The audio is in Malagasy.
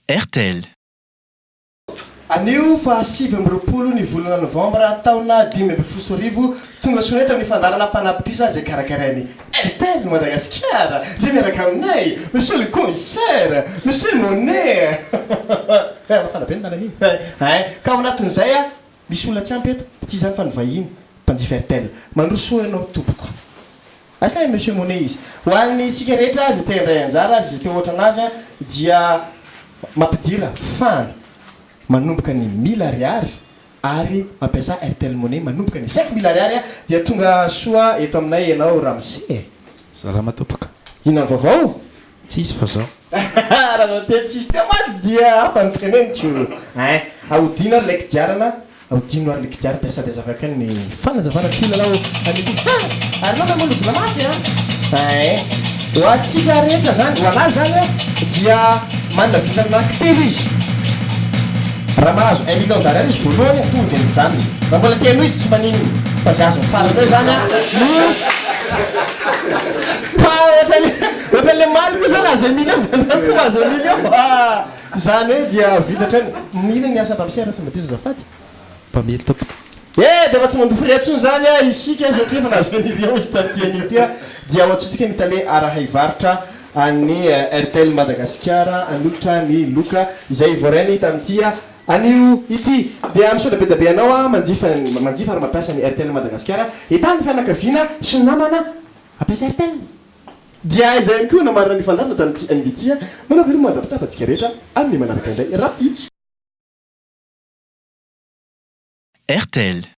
RTL. Anio fa 7 ny volana novambra taona 2024 tonga sonety amin'ny fandarana mpanapitra zay karakarainy RTL Madagasikara zay miaraka aminay monsieur le commissaire monsieur Monet fana be tanany ka ao anatin'izay misy olona tsy ampy eto tsy zany fa ny vahiny mpanjifa RTL mandroso ianao tompoko asa monsieur Monet izy ho an'ny sika rehetra zay te indray anjara zay te ohatra anazy dia mampidira fana manomboka ny 1000 ariary ary mampiasa RTL Monet manomboka ny 5000 ariary dia tonga soa eto aminay ianao Ramsey. Salama tompaka. Inona vaovao? Tsisy fa zao. Raha te tsisy te matsy dia afanteneniko. Audina lek diarana, audino ar lek diarana sady azavaka ny fanazavana tianao anity. Ary nao manoloko na maty ho atsika rehetra zany ho anazy zany dia manana vitana anankitelo izy. Raha mahazo 1 million d'ariary izy voalohany tonga dia mijanona. Raha mbola tianao izy tsy manino fa zay azo farany eo zany ohatra le maly koa zany azo 1 million tonga azo 1 million zany hoe dia vitatra mihina ny asa Ramsey raha tsy mba diso azafady mpamely tompaka. dia fa tsy mandofo riantsony zany isika satria fa nahazo 1 million izy tamin'ity dia ho atsotsika mitale arahaivaritra any RTL Madagasikara anolotra ny loka izay voarainy tamin'ity anio ity dia misaotra be dabe anao manjifa ary mampiasa ny RTL Madagasikara etany fianakaviana sy ny namana mampiasa RTL dia izay koa namarina ny fandarina tamin'ity anivity manao velo mandrapitafatsika rehetra amin'ny manaraka indray rapitso RTL.